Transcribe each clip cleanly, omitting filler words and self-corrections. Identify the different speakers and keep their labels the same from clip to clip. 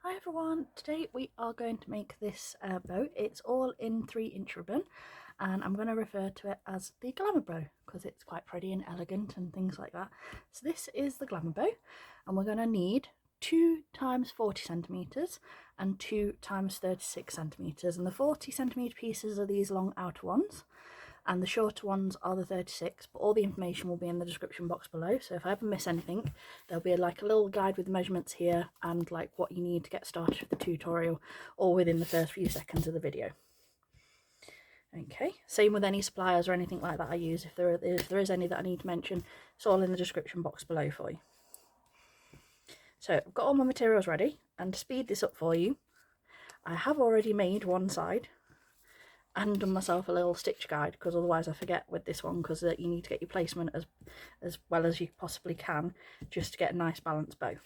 Speaker 1: Hi everyone, today we are going to make this bow. It's all in 3-inch ribbon and I'm going to refer to it as the Glamour Bow because it's quite pretty and elegant and things like that. So this is the Glamour Bow and we're going to need 2 times 40 centimeters and 2 times 36 centimeters, and the 40 centimeter pieces are these long outer ones and the shorter ones are the 36, but all the information will be in the description box below, so if I ever miss anything there'll be like a little guide with the measurements here and like what you need to get started with the tutorial, all within the first few seconds of the video. Okay, same with any suppliers or anything like that I use. If there is any that I need to mention, it's all in the description box below for you. So I've got all my materials ready, and to speed this up for you, I have already made one side and done myself a little stitch guide, because otherwise I forget with this one, because you need to get your placement as well as you possibly can just to get a nice balanced bow.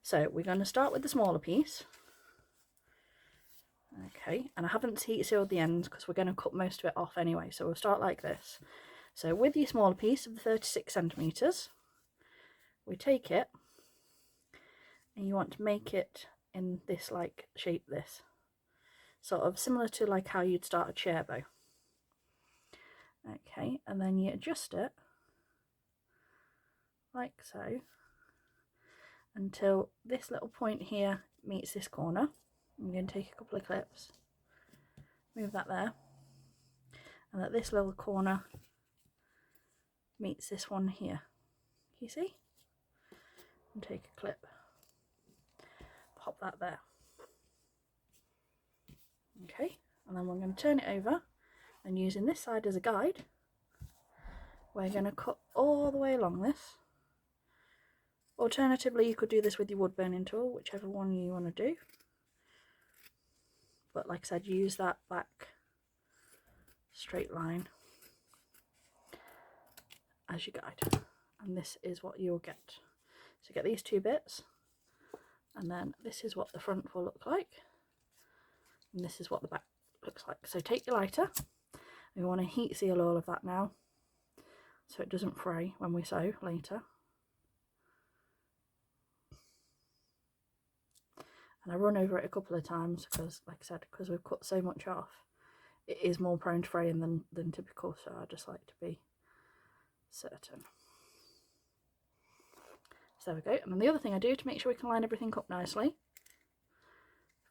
Speaker 1: So we're going to start with the smaller piece. Okay, and I haven't heat sealed the ends because we're going to cut most of it off anyway, so we'll start like this. So with your smaller piece of the 36 centimeters, we take it and you want to make it in this like shape, this sort of similar to like how you'd start a chair bow. Okay, and then you adjust it like so until this little point here meets this corner. I'm going to take a couple of clips, move that there, and that this little corner meets this one here. You see? And take a clip, pop that there. Okay, and then we're going to turn it over, and using this side as a guide, we're going to cut all the way along this. Alternatively, you could do this with your wood burning tool, whichever one you want to do. But like I said, use that back straight line as your guide. And this is what you'll get. So get these two bits, and then this is what the front will look like. And this is what the back looks like. So take your lighter. We want to heat seal all of that now so it doesn't fray when we sew later. And I run over it a couple of times because, like I said, because we've cut so much off, it is more prone to fraying than typical, so I just like to be certain. So there we go. And then the other thing I do to make sure we can line everything up nicely,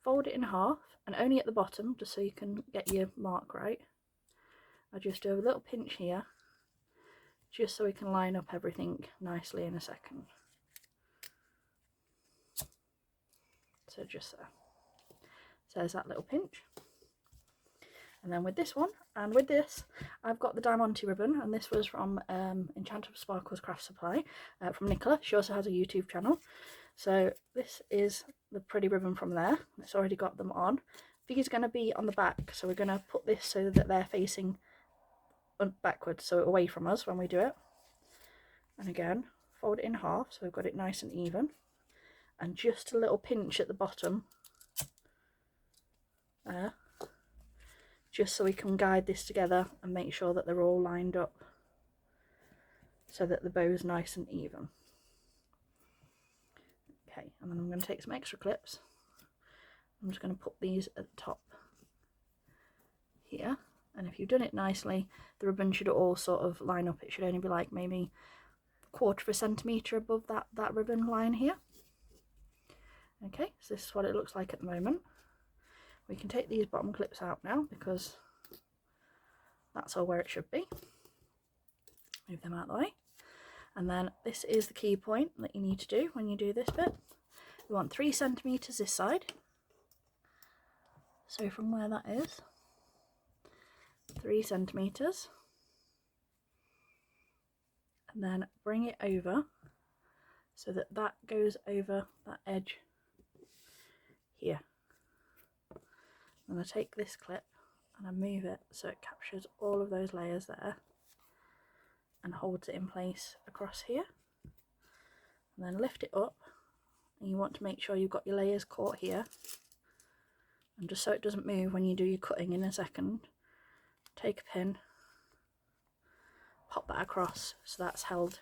Speaker 1: fold it in half, and only at the bottom, just so you can get your mark right. I just do a little pinch here, just so we can line up everything nicely in a second. So just there. So there's that little pinch. And then with this one, and with this, I've got the Diamante ribbon, and this was from Enchanted Sparkles Craft Supply, from Nicola. She also has a YouTube channel. So this is the pretty ribbon from there. It's already got them on. These are going to be on the back, so we're going to put this so that they're facing backwards, so away from us when we do it. And again, fold it in half so we've got it nice and even, and just a little pinch at the bottom there, just so we can guide this together and make sure that they're all lined up so that the bow's nice and even. Okay, and then I'm going to take some extra clips. I'm just going to put these at the top here, and if you've done it nicely, the ribbon should all sort of line up. It should only be like maybe 1/4 centimetre above that ribbon line here. Okay, so this is what it looks like at the moment. We can take these bottom clips out now because that's all where it should be. Move them out of the way. And then this is the key point that you need to do when you do this bit. We want 3 centimetres this side. So from where that is, 3 centimetres. And then bring it over so that that goes over that edge here. And I take this clip and I move it so it captures all of those layers there and holds it in place across here. And then lift it up, and you want to make sure you've got your layers caught here. And just so it doesn't move when you do your cutting in a second, take a pin, pop that across so that's held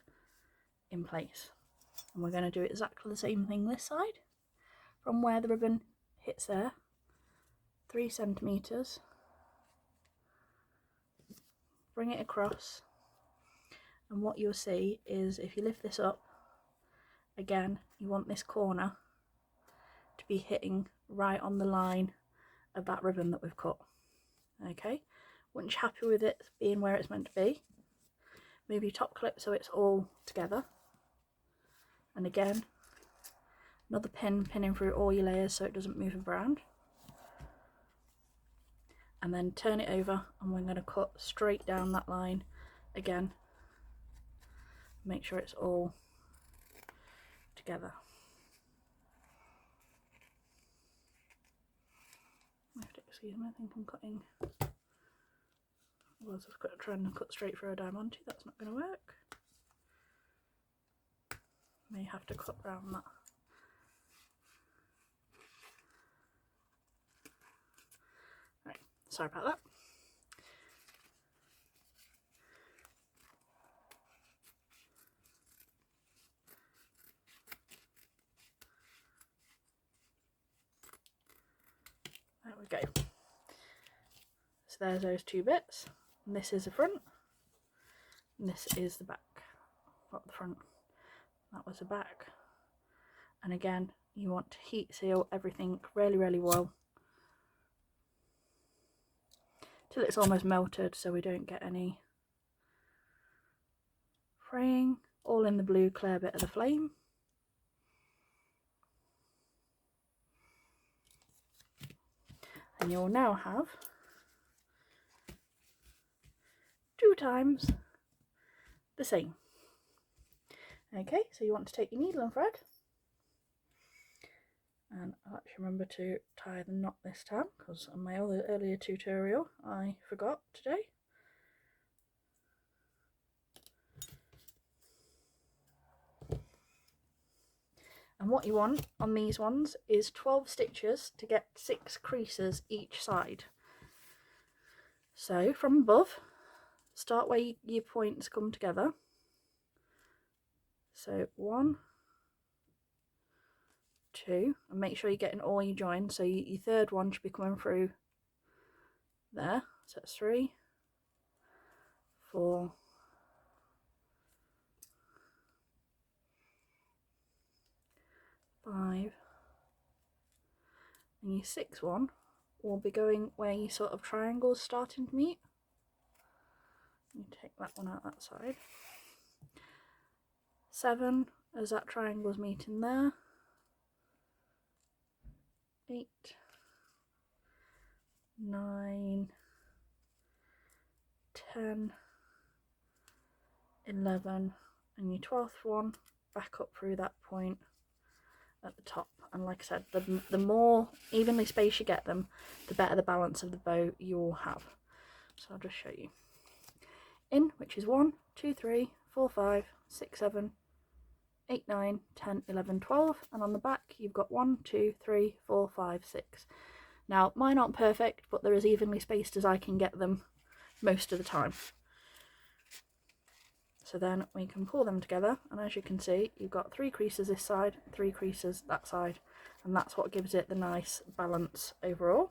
Speaker 1: in place. And we're going to do exactly the same thing this side. from where the ribbon hits there, 3 centimetres, bring it across, and what you'll see is if you lift this up, again, you want this corner to be hitting right on the line of that ribbon that we've cut. Okay, once you're happy with it being where it's meant to be, move your top clip so it's all together, and again, another pinning through all your layers so it doesn't move around, and then turn it over, and we're going to cut straight down that line again. Make sure it's all together. I have to excuse me, I think I'm cutting. I was trying to cut straight through a diamond, that's not going to work. May have to cut around that. Right, sorry about that. There we go. So there's those two bits, and this is the front, and this is the back. Not the front, that was the back. And again, you want to heat seal everything really well till it's almost melted, so we don't get any fraying, all in the blue clear bit of the flame. And you'll now have 2 times the same. Okay, so you want to take your needle and thread, and I'll actually remember to tie the knot this time, because on my earlier tutorial I forgot today. And what you want on these ones is 12 stitches to get 6 creases each side. So from above, start where your points come together. So 1, 2, and make sure you're getting all your joins, so your third one should be coming through there. So that's 3, 4, 5, and your 6th one will be going where your sort of triangles starting to meet. You take that one out that side. 7, as that triangle's meeting there. 8, 9, 10, 11, and your 12th one back up through that point at the top. And like I said, the more evenly spaced you get them, the better the balance of the bow you'll have. So I'll just show you. In, which is 1, 2, 3, 4, 5, 6, 7, 8, 9, 10, 11, 12, and on the back you've got 1, 2, 3, 4, 5, 6. Now mine aren't perfect, but they're as evenly spaced as I can get them most of the time. So then we can pull them together, and as you can see, you've got 3 creases this side, 3 creases that side, and that's what gives it the nice balance overall.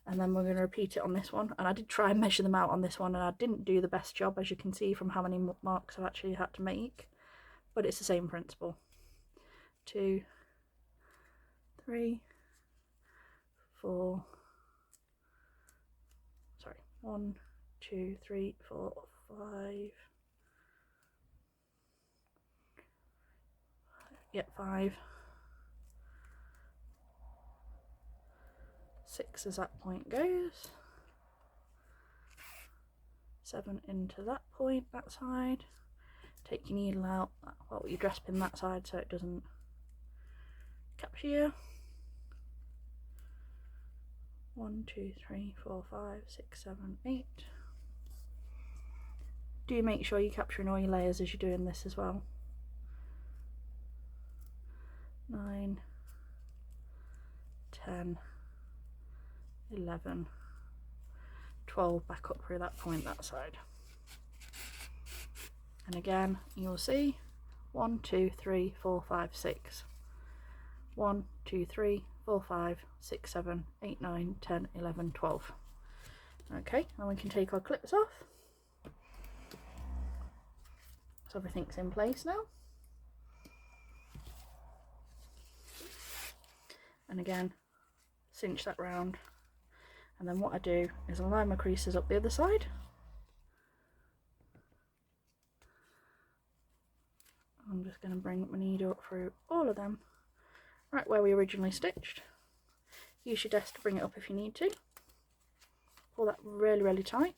Speaker 1: And then we're going to repeat it on this one, and I did try and measure them out on this one, and I didn't do the best job, as you can see from how many marks I've actually had to make, but it's the same principle. 2, 3, 4, sorry, 1, 2, 3, 4, 5, yep, 5, 6 as that point goes, 7 into that point, that side, take your needle out, well, your dress pin that side so it doesn't capture you. 1, 2, 3, 4, 5, 6, 7, 8. Do make sure you're capturing all your layers as you're doing this as well. 9, 10, 11, 12, back up through that point that side. And again, you'll see 1, 2, 3, 4, 5, 6. 1, 2, 3, 4, 5, 6, 7, 8, 9, 10, 11, 12. Okay, and we can take our clips off. So everything's in place now. And again, cinch that round. And then what I do is I line my creases up the other side. I'm just going to bring my needle up through all of them, right where we originally stitched. Use your desk to bring it up if you need to. Pull that really, really tight.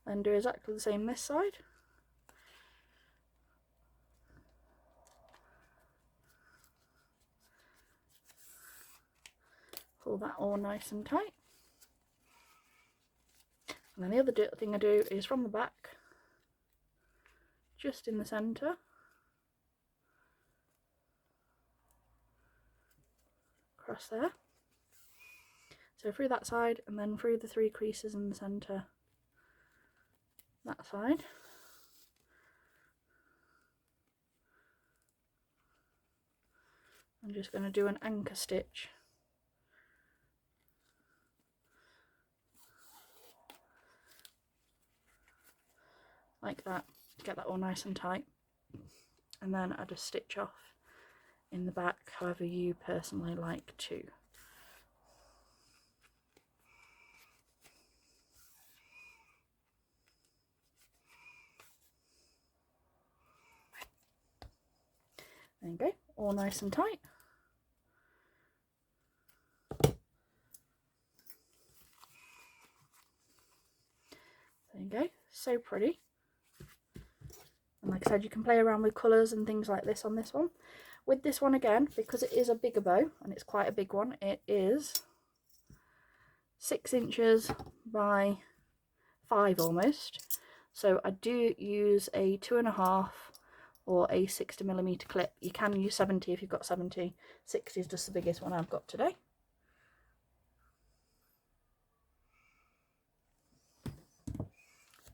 Speaker 1: Then do exactly the same this side. Pull that all nice and tight. And then the other thing I do is from the back, just in the centre, across there. So through that side and then through the 3 creases in the centre, that side. I'm just going to do an anchor stitch like that to get that all nice and tight, and then I just stitch off in the back however you personally like to. There you go, all nice and tight. There you go, so pretty. And like I said, you can play around with colours and things like this on this one. With this one again, because it is a bigger bow, and it's quite a big one, it is 6 inches by 5 almost. So I do use a 2.5 or a 60mm clip. You can use 70 if you've got 70. 60 is just the biggest one I've got today.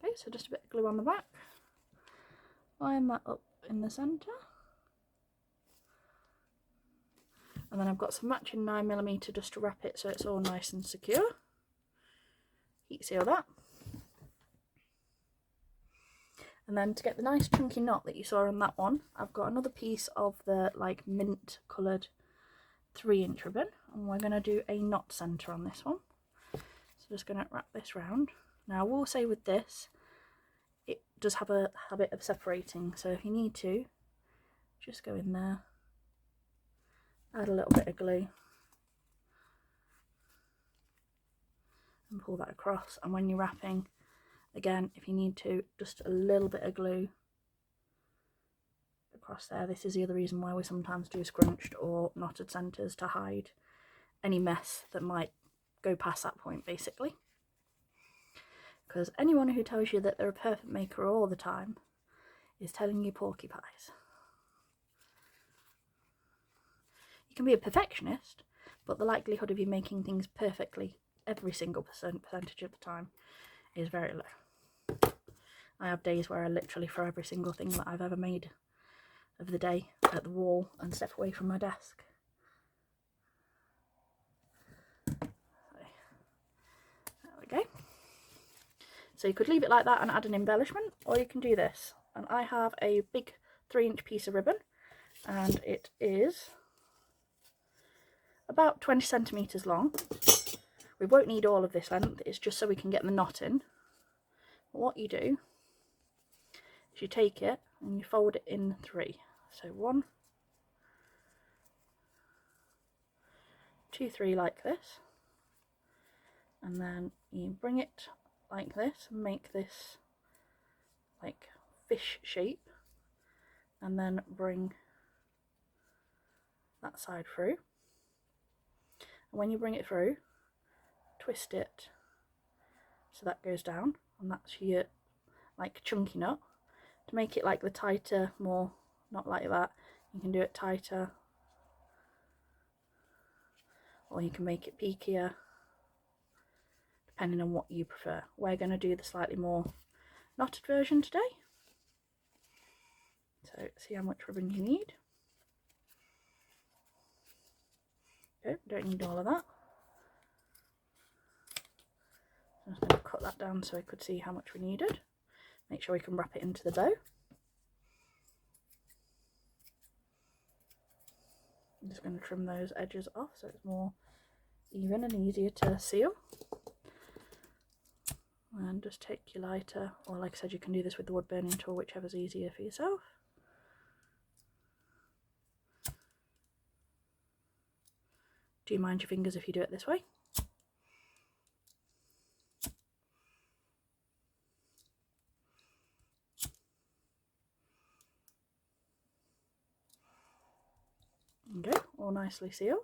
Speaker 1: Okay, so just a bit of glue on the back. Line that up in the centre. And then I've got some matching 9mm just to wrap it so it's all nice and secure. Heat seal that. And then to get the nice chunky knot that you saw on that one, I've got another piece of the like mint coloured 3-inch ribbon, and we're going to do a knot centre on this one. So just going to wrap this round. Now I will say with this, it does have a habit of separating, so if you need to, just go in there, add a little bit of glue and pull that across. And when you're wrapping, again, if you need to, just a little bit of glue across there. This is the other reason why we sometimes do scrunched or knotted centres, to hide any mess that might go past that point, basically. Because anyone who tells you that they're a perfect maker all the time is telling you porcupines. You can be a perfectionist, but the likelihood of you making things perfectly every single percentage of the time is very low. I have days where I literally throw every single thing that I've ever made of the day at the wall and step away from my desk. There we go. So you could leave it like that and add an embellishment, or you can do this. And I have a big 3-inch piece of ribbon, and it is about 20 centimetres long. We won't need all of this length, it's just so we can get the knot in. But what you do is you take it and you fold it in 3. So 1, 2, 3 like this, and then you bring it like this and make this like fish shape, and then bring that side through. And when you bring it through, twist it so that goes down, and that's your like chunky knot. To make it like the tighter, more not like that, you can do it tighter, or you can make it peakier, depending on what you prefer. We're going to do the slightly more knotted version today. So see how much ribbon you need. Okay, don't need all of that. I'm just going to cut that down so I could see how much we needed. Make sure we can wrap it into the bow. I'm just going to trim those edges off so it's more even and easier to seal. And just take your lighter, or like I said, you can do this with the wood burning tool, whichever's easier for yourself. Do you mind your fingers if you do it this way? Okay, all nicely sealed.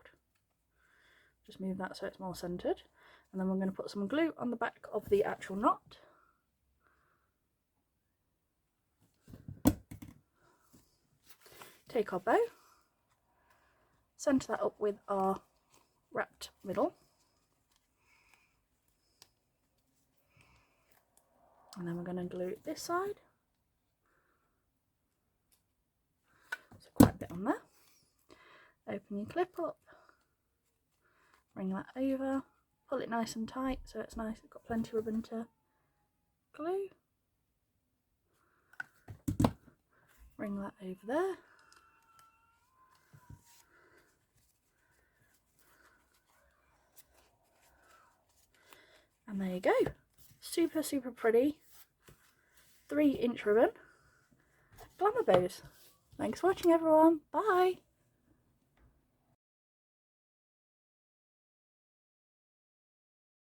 Speaker 1: Just move that so it's more centered, and then we're going to put some glue on the back of the actual knot. Take our bow, center that up with our wrapped middle, and then we're going to glue this side. So quite a bit on there. Open your clip up, bring that over, pull it nice and tight so it's nice, it's got plenty of ribbon to glue. Bring that over there. And there you go. Super, super pretty 3-inch ribbon glamour bows. Thanks for watching everyone. Bye.